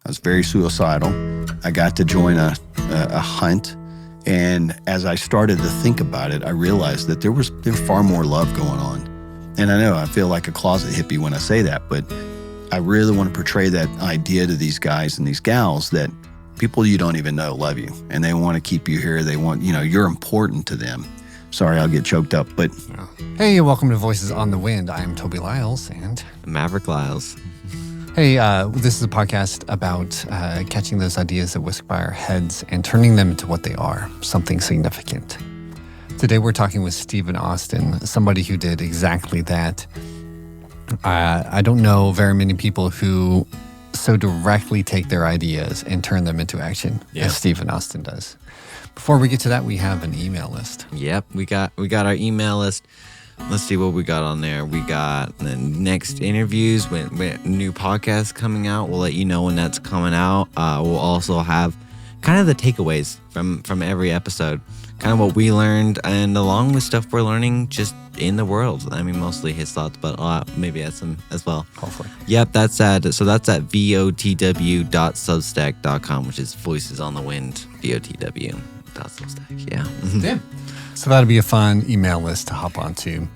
I was very suicidal. I got to join a hunt. And as I started to think about it, I realized that there was far more love going on. And I know I feel like a closet hippie when I say that, but I really want to portray that idea to these guys and these gals that people you don't even know love you and they want to keep you here. They want, you're important to them. Sorry, I'll get choked up, but. Hey, welcome to Voices on the Wind. I'm Toby Lyles and Maverick Lyles. Hey, this is a podcast about catching those ideas that whisk by our heads and turning them into what they are, something significant. Today we're talking with Stephen Austin, somebody who did exactly that. I don't know very many people who so directly take their ideas and turn them into action as Stephen Austin does. Before we get to that, we have an email list. Yep, we got our email list. Let's see what we got on there. We got the next interviews with new podcasts coming out. We'll let you know when that's coming out. We'll also have kind of the takeaways from every episode, kind of what we learned, and along with stuff we're learning just in the world. I mean, mostly his thoughts, but maybe add some as well. Hopefully. Yep, that's at VOTW.substack.com, which is Voices on the Wind, VOTW.substack. Yeah. Yeah. So that'll be a fun email list to hop onto.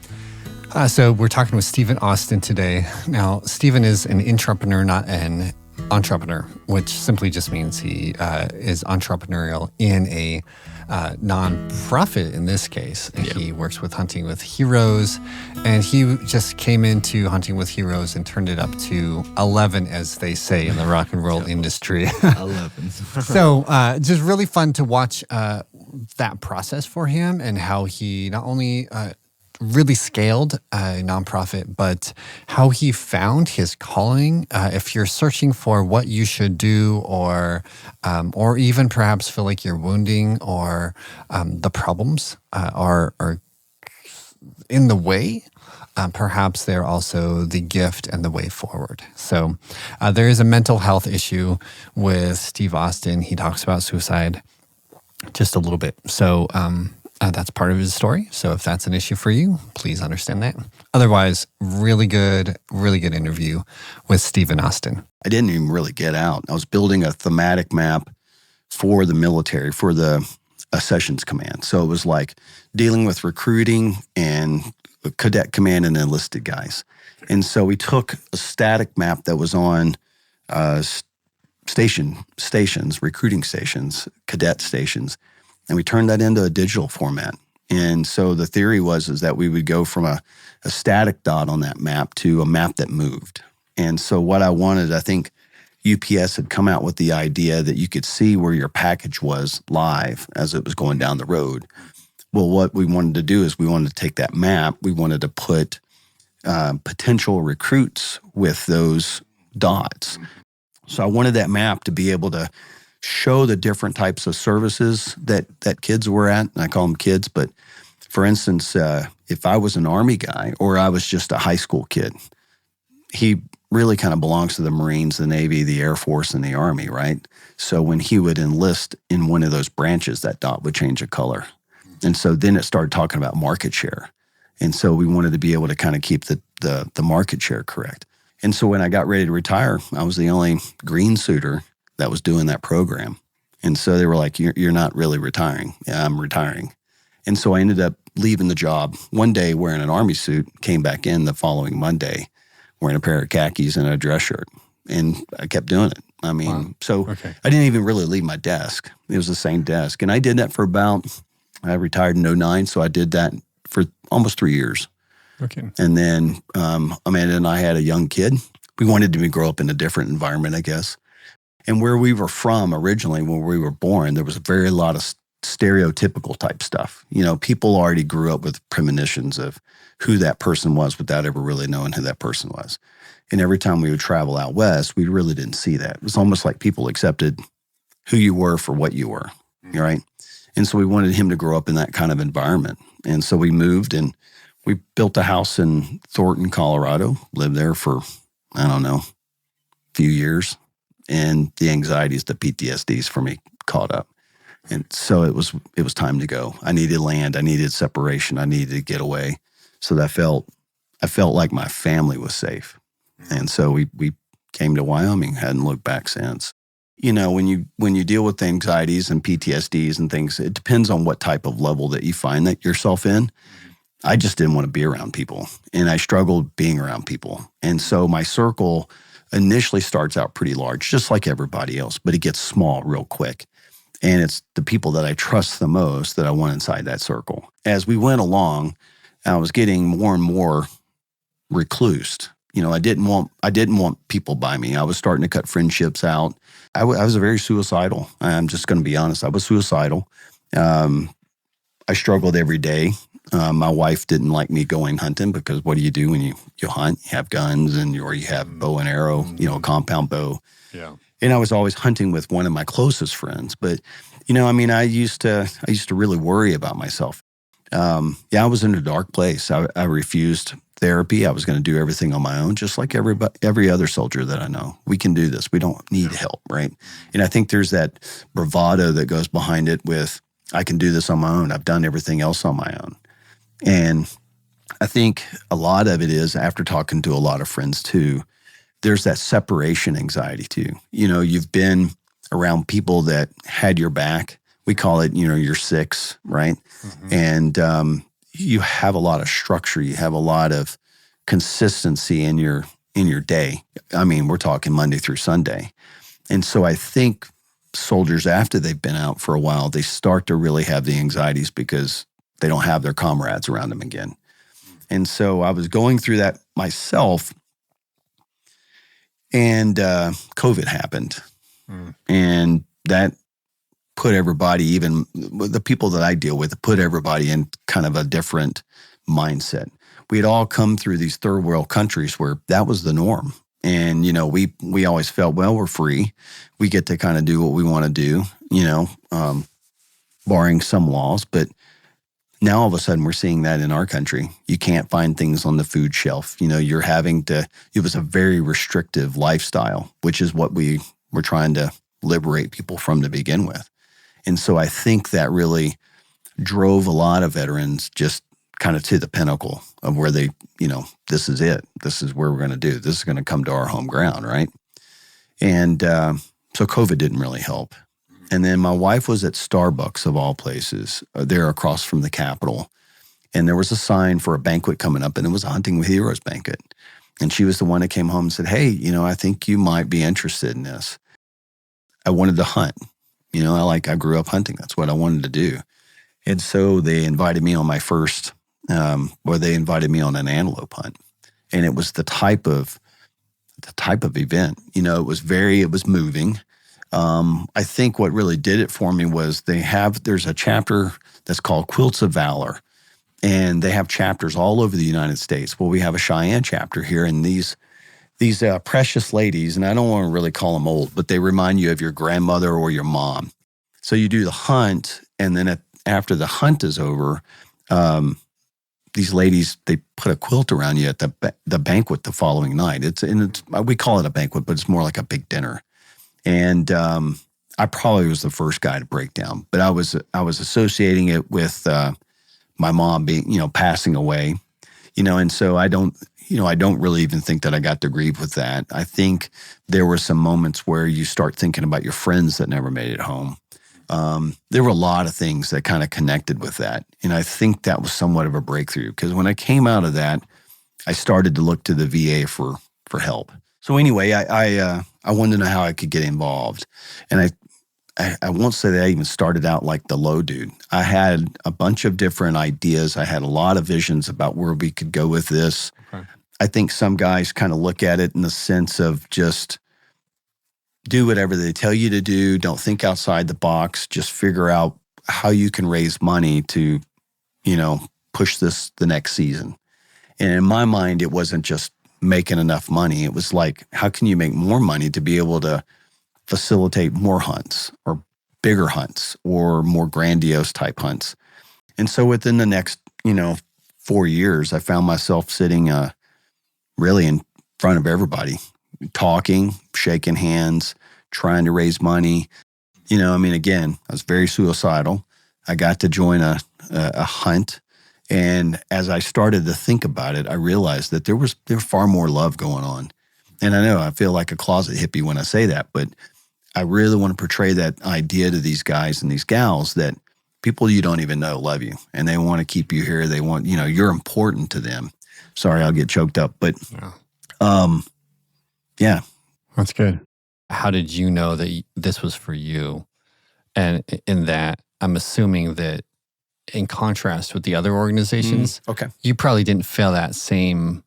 So we're talking with Stephen Austin today. Now, Stephen is an intrapreneur, not an entrepreneur, which simply just means he is entrepreneurial in a nonprofit in this case. Yep. He works with Hunting with Heroes, and he just came into Hunting with Heroes and turned it up to 11, as they say in the rock and roll industry. 11. So just really fun to watch that process for him and how he not only really scaled a nonprofit, but how he found his calling. If you're searching for what you should do, or even perhaps feel like you're wounding, or the problems are in the way, perhaps they're also the gift and the way forward. So there is a mental health issue with Steve Austin. He talks about suicide just a little bit. So that's part of his story. So if that's an issue for you, please understand that. Otherwise, really good interview with Stephen Austin. I didn't even really get out. I was building a thematic map for the military, for the Sessions Command. So it was like dealing with recruiting and cadet command and enlisted guys. And so we took a static map that was on stations, recruiting stations, cadet stations, and we turned that into a digital format. And so the theory was that we would go from a static dot on that map to a map that moved. And so what I wanted, I think UPS had come out with the idea that you could see where your package was live as it was going down the road. Well, what we wanted to do is we wanted to take that map, we wanted to put potential recruits with those dots. So I wanted that map to be able to show the different types of services that kids were at. And I call them kids, but for instance, if I was an Army guy or I was just a high school kid, he really kind of belongs to the Marines, the Navy, the Air Force, and the Army, right? So when he would enlist in one of those branches, that dot would change a color. And so then it started talking about market share. And so we wanted to be able to kind of keep the market share correct. And so when I got ready to retire, I was the only green suitor that was doing that program. And so they were like, you're not really retiring. Yeah, I'm retiring. And so I ended up leaving the job one day wearing an Army suit, came back in the following Monday wearing a pair of khakis and a dress shirt. And I kept doing it. I mean, wow. So okay. I didn't even really leave my desk. It was the same desk. And I did that for I retired in 2009, so I did that for almost 3 years. Okay. And then Amanda and I had a young kid. We wanted to grow up in a different environment, I guess. And where we were from originally, when we were born, there was a very lot of stereotypical type stuff. People already grew up with premonitions of who that person was without ever really knowing who that person was. And every time we would travel out west, we really didn't see that. It was almost like people accepted who you were for what you were, right? And so we wanted him to grow up in that kind of environment. And so we moved and we built a house in Thornton, Colorado, lived there for, I don't know, a few years. And the anxieties, the PTSDs for me caught up. And so it was time to go. I needed land. I needed separation. I needed to get away. So that I felt like my family was safe. And so we came to Wyoming, hadn't looked back since. when you deal with anxieties and PTSDs and things, it depends on what type of level that you find that yourself in. I just didn't want to be around people, and I struggled being around people. And so my circle initially starts out pretty large, just like everybody else, but it gets small real quick. And it's the people that I trust the most that I want inside that circle. As we went along, I was getting more and more reclused. I didn't want people by me. I was starting to cut friendships out. I was very suicidal. I'm just going to be honest. I was suicidal. I struggled every day. My wife didn't like me going hunting because what do you do when you hunt? You have guns or you have bow and arrow, a compound bow. Yeah. And I was always hunting with one of my closest friends. But, I used to really worry about myself. I was in a dark place. I refused therapy. I was going to do everything on my own, just like every other soldier that I know. We can do this. We don't need help, right? And I think there's that bravado that goes behind it with, I can do this on my own. I've done everything else on my own. And I think a lot of it is, after talking to a lot of friends too, there's that separation anxiety too. You've been around people that had your back. We call it, your six, right? Mm-hmm. And you have a lot of structure. You have a lot of consistency in your day. I mean, we're talking Monday through Sunday. And so I think soldiers, after they've been out for a while, they start to really have the anxieties because they don't have their comrades around them again. And so I was going through that myself, and COVID happened. And that put everybody, even the people that I deal with, put everybody in kind of a different mindset. We had all come through these third world countries where that was the norm. And, we always felt, well, we're free. We get to kind of do what we want to do, barring some laws. But now all of a sudden we're seeing that in our country. You can't find things on the food shelf. You're having to, it was a very restrictive lifestyle, which is what we were trying to liberate people from to begin with. And so I think that really drove a lot of veterans just kind of to the pinnacle of where they, this is it. This is where we're going to do. This is going to come to our home ground, right? And so COVID didn't really help. And then my wife was at Starbucks, of all places, there across from the Capitol. And there was a sign for a banquet coming up, and it was a Hunting with Heroes banquet. And she was the one that came home and said, hey, I think you might be interested in this. I wanted to hunt. I grew up hunting. That's what I wanted to do. And so they invited me on my first, they invited me on an antelope hunt. And it was the type of event. It was moving. I think what really did it for me was there's a chapter that's called Quilts of Valor, and they have chapters all over the United States. Well, we have a Cheyenne chapter here, and these precious ladies, and I don't want to really call them old, but they remind you of your grandmother or your mom. So you do the hunt, and then after the hunt is over, these ladies, they put a quilt around you at the banquet the following night. We call it a banquet, but it's more like a big dinner. And I probably was the first guy to break down, but I was associating it with my mom being, passing away, and so I don't really even think that I got to grieve with that. I think there were some moments where you start thinking about your friends that never made it home. There were a lot of things that kind of connected with that. And I think that was somewhat of a breakthrough, because when I came out of that, I started to look to the VA for help. So anyway, I wanted to know how I could get involved. And I won't say that I even started out like the low dude. I had a bunch of different ideas. I had a lot of visions about where we could go with this. Okay. I think some guys kind of look at it in the sense of just do whatever they tell you to do. Don't think outside the box. Just figure out how you can raise money to, push this the next season. And in my mind, it wasn't just making enough money. It was like, how can you make more money to be able to facilitate more hunts or bigger hunts or more grandiose type hunts? And so within the next, 4 years, I found myself sitting really in front of everybody, talking, shaking hands, trying to raise money. Again, I was very suicidal. I got to join a hunt. And as I started to think about it, I realized that there was far more love going on. And I know I feel like a closet hippie when I say that, but I really want to portray that idea to these guys and these gals that people you don't even know love you and they want to keep you here. They want, you're important to them. Sorry, I'll get choked up, but yeah. That's good. How did you know that this was for you? And in that, I'm assuming that in contrast with the other organizations, okay, you probably didn't feel that same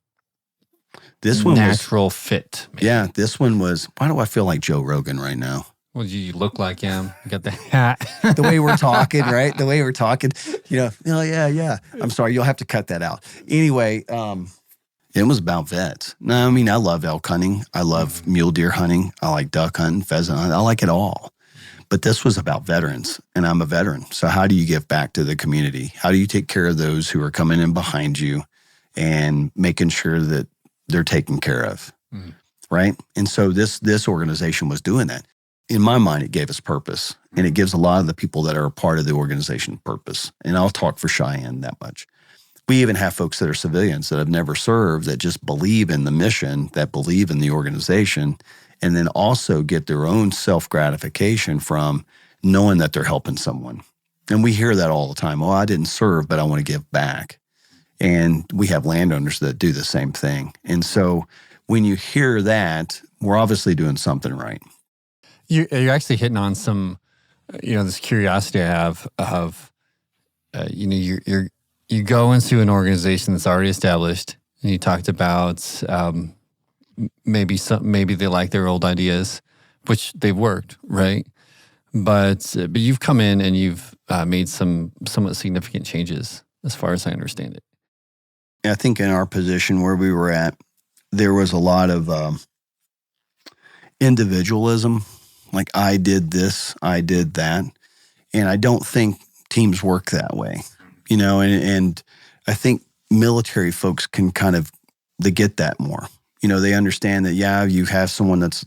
natural fit. Maybe. Yeah, this one was, why do I feel like Joe Rogan right now? Well, you look like him. You got the hat. The way we're talking, right? The way we're talking, oh, yeah. I'm sorry, you'll have to cut that out. Anyway, it was about vets. No, I mean, I love elk hunting. I love mule deer hunting. I like duck hunting, pheasant hunting. I like it all. But this was about veterans, and I'm a veteran. So how do you give back to the community? How do you take care of those who are coming in behind you and making sure that they're taken care of, right? And so this organization was doing that. In my mind, it gave us purpose, and it gives a lot of the people that are a part of the organization purpose. And I'll talk for Cheyenne that much. We even have folks that are civilians that have never served that just believe in the mission, that believe in the organization, and then also get their own self-gratification from knowing that they're helping someone. And we hear that all the time. Oh, I didn't serve, but I want to give back. And we have landowners that do the same thing. And so when you hear that, we're obviously doing something right. You're actually hitting on some, this curiosity I have of, you go into an organization that's already established, and you talked about maybe they like their old ideas, which they've worked, right? But you've come in and you've made some somewhat significant changes, as far as I understand it. I think in our position where we were at, there was a lot of individualism. Like, I did this, I did that. And I don't think teams work that way, and I think military folks can they get that more. They understand that, you have someone that's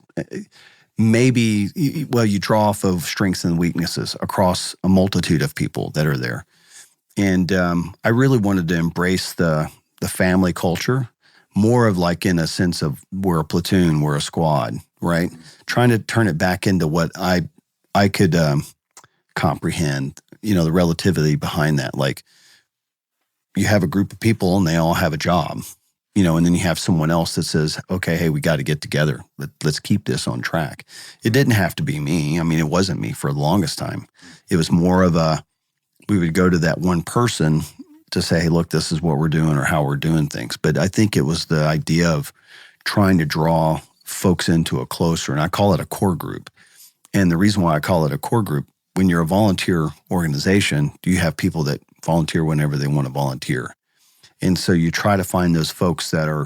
maybe, you draw off of strengths and weaknesses across a multitude of people that are there. And I really wanted to embrace the family culture, more of like in a sense of we're a platoon, we're a squad, right? Trying to turn it back into what I could comprehend, the relativity behind that. Like, you have a group of people and they all have a job, and then you have someone else that says, okay, hey, we got to get together. Let's keep this on track. It didn't have to be me. I mean, it wasn't me for the longest time. It was more of we would go to that one person to say, hey, look, this is what we're doing or how we're doing things. But I think it was the idea of trying to draw folks into a closer, and I call it a core group. And the reason why I call it a core group, when you're a volunteer organization, you have people that volunteer whenever they want to volunteer. And so you try to find those folks that are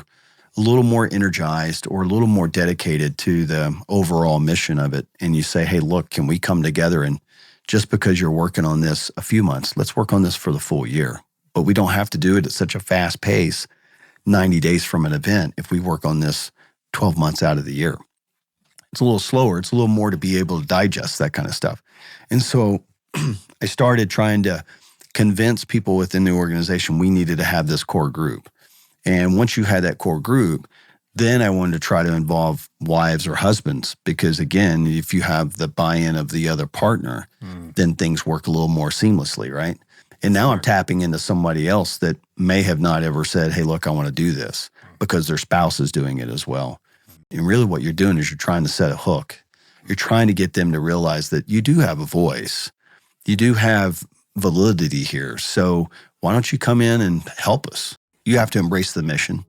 a little more energized or a little more dedicated to the overall mission of it. And you say, hey, look, can we come together, and just because you're working on this a few months, let's work on this for the full year. But we don't have to do it at such a fast pace, 90 days from an event, if we work on this 12 months out of the year. It's a little slower. It's a little more to be able to digest that kind of stuff. And so I started trying to convince people within the organization we needed to have this core group. And once you had that core group, then I wanted to try to involve wives or husbands, because again, if you have the buy-in of the other partner, then things work a little more seamlessly, right? And now I'm tapping into somebody else that may have not ever said, hey, look, I want to do this, because their spouse is doing it as well. And really what you're doing is you're trying to set a hook. You're trying to get them to realize that you do have a voice. You do have validity here. So why don't you come in and help us? You have to embrace the mission.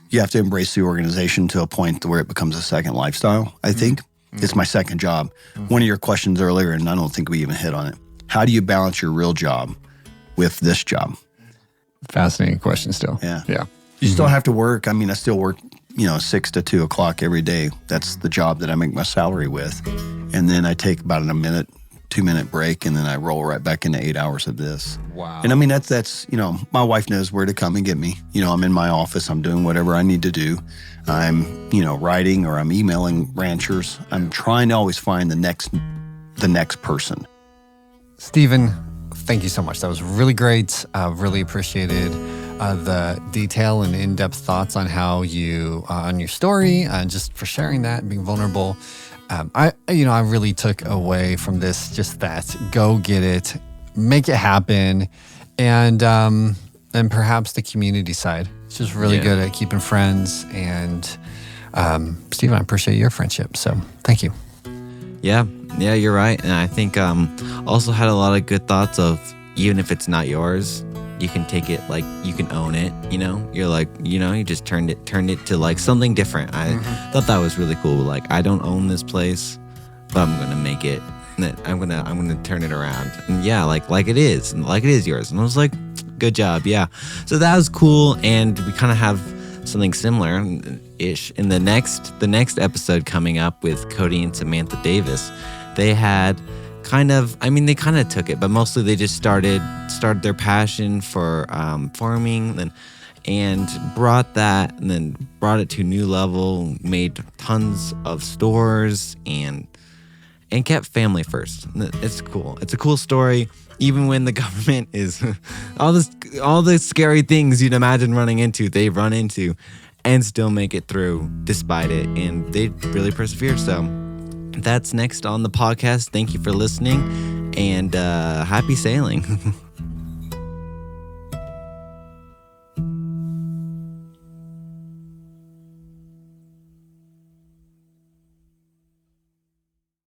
You have to embrace the organization to a point where it becomes a second lifestyle, I think. It's my second job. One of your questions earlier, and I don't think we even hit on it. How do you balance your real job with this job? Fascinating question still. Yeah. You still have to work. I mean, I still work, 6 to 2 o'clock every day. That's the job that I make my salary with. And then I take about a 2-minute break, and then I roll right back into 8 hours of this. Wow. And I mean, that's my wife knows where to come and get me. I'm in my office. I'm doing whatever I need to do. I'm, writing, or I'm emailing ranchers. I'm trying to always find the next person. Stephen, thank you so much. That was really great. Really appreciated the detail and in-depth thoughts on how you, on your story, just for sharing that and being vulnerable. I really took away from this just that go get it, make it happen, and perhaps the community side. It's just really good at keeping friends. And Stephen, I appreciate your friendship. So thank you. Yeah, you're right. And I think also had a lot of good thoughts of, even if it's not yours, you can take it, like, you can own it, you're like, you just turned it to like something different. I thought that was really cool. Like, I don't own this place, but I'm going to make it, I'm going to turn it around. And yeah, like it is yours. And I was like, good job. Yeah. So that was cool. And we kind of have something similar ish in the next episode coming up with Cody and Samantha Davis. They had they kind of took it, but mostly they just started their passion for farming and brought it to a new level, made tons of stores and kept family first. It's cool. It's a cool story. Even when the government is all the scary things you'd imagine running into, they run into and still make it through despite it. And they really persevere. So that's next on the podcast. Thank you for listening, and happy sailing.